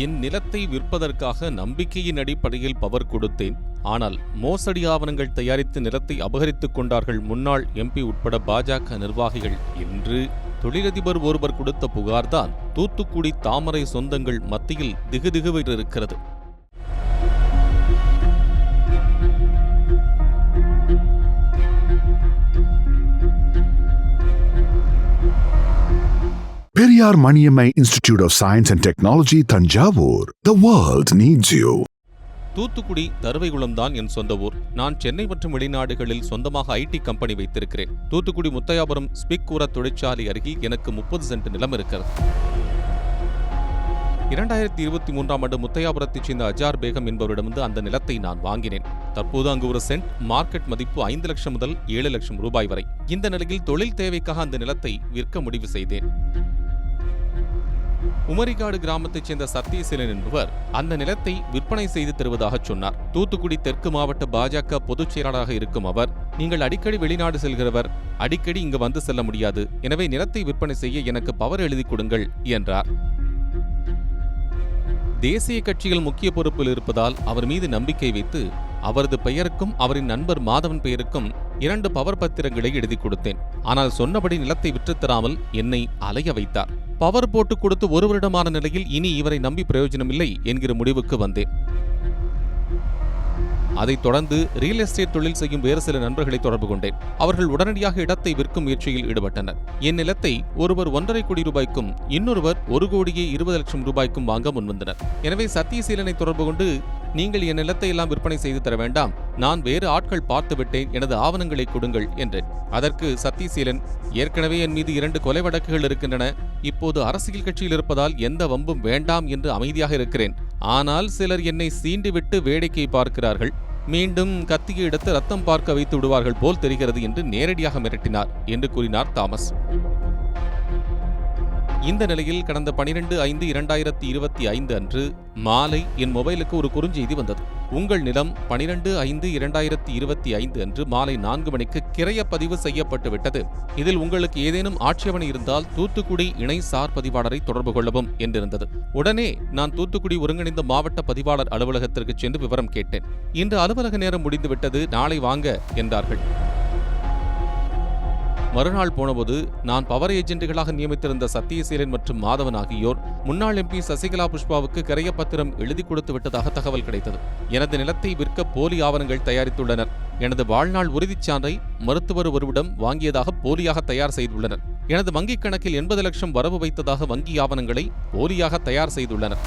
என் நிலத்தை விற்பதற்காக நம்பிக்கையின் அடிப்படையில் பவர் கொடுத்தேன். ஆனால் மோசடி ஆவணங்கள் தயாரித்து நிலத்தை அபகரித்துக் கொண்டார்கள் முன்னாள் எம்பி உட்பட பாஜக நிர்வாகிகள் என்று தொழிலதிபர் ஒருவர் கொடுத்த புகார்தான் தூத்துக்குடி தாமரை சொந்தங்கள் மத்தியில் திகுதிகுவிட்டிருக்கிறது. Periyar Maniammai Institute of Science and Technology, Thanjavur. The world needs you. Thoothukudi தருவைகுளம்தான் என் சொந்த ஊர். நான் சென்னை மற்றும் வெளிநாடுகளில் சொந்தமாக ஐடி கம்பெனி வைத்திருக்கிறேன். தூத்துக்குடி முத்தையாபுரம் ஸ்பிக் உர தொழிற்சாலை அருகில் எனக்கு 30 சென்ட் நிலம் இருக்கிறது. 2023ஆம் ஆண்டு முத்தையாபுரத்தைச் சேர்ந்த அஜார் பேகம் என்பவரிடமிருந்து அந்த நிலத்தை நான் வாங்கினேன். தற்போது அங்கு ஒரு சென்ட் மார்க்கெட் மதிப்பு 5 லட்சம் முதல் 7 லட்சம் ரூபாய் வரை. இந்த நிலையில் தொழில் தேவைக்காக அந்த நிலத்தை விற்க முடிவு செய்தேன். உமரிகாடு கிராமத்தைச் சேர்ந்த சத்தியசீலன் என்பவர் அந்த நிலத்தை விற்பனை செய்து தருவதாக சொன்னார். தூத்துக்குடி தெற்கு மாவட்ட பாஜக பொதுச் செயலாளராக இருக்கும் அவர், நீங்கள் அடிக்கடி வெளிநாடு செல்கிறவர், அடிக்கடி இங்கு வந்து செல்ல முடியாது, எனவே நிலத்தை விற்பனை செய்ய எனக்கு பவர் எழுதி கொடுங்கள் என்றார். தேசிய கட்சிகள் முக்கிய பொறுப்பில் இருப்பதால் அவர் மீது நம்பிக்கை வைத்து அவரது பெயருக்கும் அவரின் நண்பர் மாதவன் பெயருக்கும் 2 பவர் பத்திரங்களை எழுதி கொடுத்தேன். ஆனால் சொன்னபடி நிலத்தை விற்றுத்தராமல் என்னை அலைய வைத்தார். பவர் போட்டு கொடுத்து 1 வருடமான நிலையில் இனி இவரை நம்பி பிரயோஜனமில்லை என்கிற முடிவுக்கு வந்தேன். அதைத் தொடர்ந்து ரியல் எஸ்டேட் தொழில் செய்யும் வேறு சில நண்பர்களை தொடர்பு கொண்டேன். அவர்கள் உடனடியாக இடத்தை விற்கும் முயற்சியில் ஈடுபட்டனர். என் நிலத்தை ஒருவர் 1.5 கோடி ரூபாய்க்கும் இன்னொருவர் 1,20 லட்சம் ரூபாய்க்கும் வாங்க முன்வந்தனர். எனவே சத்தியசீலனை தொடர்பு கொண்டு, நீங்கள் என் நிலத்தை எல்லாம் விற்பனை செய்து தர வேண்டாம், நான் வேறு ஆட்கள் பார்த்து விட்டேன், எனது ஆவணங்களை கொடுங்கள் என்றேன். அதற்கு சத்தியசீலன், ஏற்கனவே என் மீது 2 கொலை வழக்குகள் இருக்கின்றன, இப்போது அரசியல் கட்சியில் இருப்பதால் எந்த வம்பும் வேண்டாம் என்று அமைதியாக இருக்கிறேன். ஆனால் சிலர் என்னை சீண்டிவிட்டு வேடிக்கை பார்க்கிறார்கள், மீண்டும் கத்தியை எடுத்து ரத்தம் பார்க்க வைத்து விடுவார்கள் போல் தெரிகிறது என்று நேரடியாக மிரட்டினார் என்று கூறினார் தாமஸ். இந்த நிலையில் கடந்த 12/5/2025 அன்று மாலை என் மொபைலுக்கு ஒரு குறுஞ்செய்தி வந்தது. உங்கள் நிலம் 12/5/2025 அன்று மாலை 4 மணிக்கு கிரயப்பதிவு செய்யப்பட்டு விட்டது. இதில் உங்களுக்கு ஏதேனும் ஆட்சேபனை இருந்தால் தூத்துக்குடி இணை சார் பதிவாளரை தொடர்பு கொள்ளவும் என்றிருந்தது. உடனே நான் தூத்துக்குடி ஒருங்கிணைந்த மாவட்ட பதிவாளர் அலுவலகத்திற்கு சென்று விவரம் கேட்டேன். இன்று அலுவலக நேரம் முடிந்துவிட்டது, நாளை வாங்க என்றார்கள். மறுநாள் போனபோது நான் பவர் ஏஜென்ட்டுகளாக நியமித்திருந்த சத்தியசீலன் மற்றும் மாதவன் ஆகியோர் முன்னாள் எம்பி சசிகலா புஷ்பாவுக்கு கிரயப்பத்திரம் எழுதி கொடுத்து விட்டதாக தகவல் கிடைத்தது. எனது நிலத்தை விற்க போலி ஆவணங்கள் தயாரித்துள்ளனர். எனது வாழ்நாள் உறுதிச் சான்றை மருத்துவர் ஒருவிடம் வாங்கியதாக போலியாக தயார் செய்துள்ளனர். எனது வங்கிக் கணக்கில் 80 லட்சம் வரவு வைத்ததாக வங்கி ஆவணங்களை போலியாக தயார் செய்துள்ளனர்.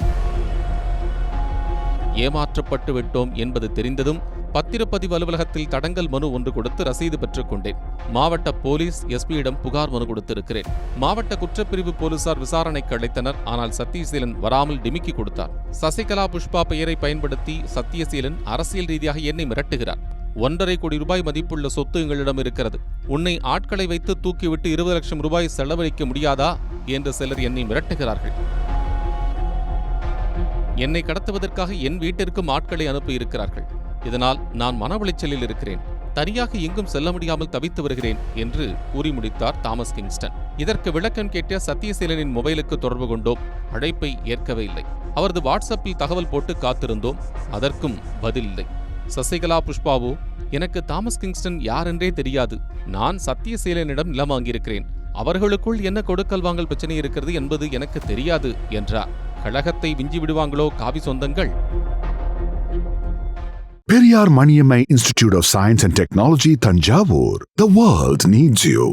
ஏமாற்றப்பட்டு விட்டோம் என்பது தெரிந்ததும் பத்திரப்பதிவு அலுவலகத்தில் தடங்கல் மனு ஒன்று கொடுத்து ரசீது பெற்றுக் கொண்டேன். மாவட்ட போலீஸ் எஸ்பியிடம் புகார் மனு கொடுத்திருக்கிறேன். மாவட்ட குற்றப்பிரிவு போலீசார் விசாரணைக்கு அழைத்தனர். ஆனால் சத்தியசீலன் வராமல் டிமிக்கி கொடுத்தார். சசிகலா புஷ்பா பெயரை பயன்படுத்தி சத்தியசீலன் அரசியல் ரீதியாக என்னை மிரட்டுகிறார். 1.5 கோடி ரூபாய் மதிப்புள்ள சொத்து எங்களிடம் இருக்கிறது, உன்னை ஆட்களை வைத்து தூக்கிவிட்டு 20 லட்சம் ரூபாய் செலவழிக்க முடியாதா என்று சிலர் என்னை மிரட்டுகிறார்கள். என்னை கடத்துவதற்காக என் வீட்டிற்கும் ஆட்களை அனுப்பி இருக்கிறார்கள். இதனால் நான் மன உளைச்சலில் இருக்கிறேன், தனியாக எங்கும் செல்ல முடியாமல் தவித்து வருகிறேன் என்று கூறி முடித்தார் தாமஸ் கிங்ஸ்டன். இதற்கு விளக்கம் கேட்ட சத்தியசீலனின் மொபைலுக்கு தொடர்பு கொண்டோம். அழைப்பை ஏற்கவே இல்லை. அவரது வாட்ஸ்அப்பில் தகவல் போட்டு காத்திருந்தோம். அதற்கும் பதில் இல்லை. சசிகலா புஷ்பாவோ, எனக்கு தாமஸ் கிங்ஸ்டன் யாரென்றே தெரியாது, நான் சத்தியசீலனிடம் நிலம் வாங்கியிருக்கிறேன், அவர்களுக்குள் என்ன கொடுக்கல் வாங்கல் பிரச்சனை இருக்கிறது என்பது எனக்கு தெரியாது என்றார். கழகத்தை விஞ்சி விடுவாங்களோ காவி சொந்தங்கள். Periyar Maniammai Institute of Science and Technology, Thanjavur. The world needs you.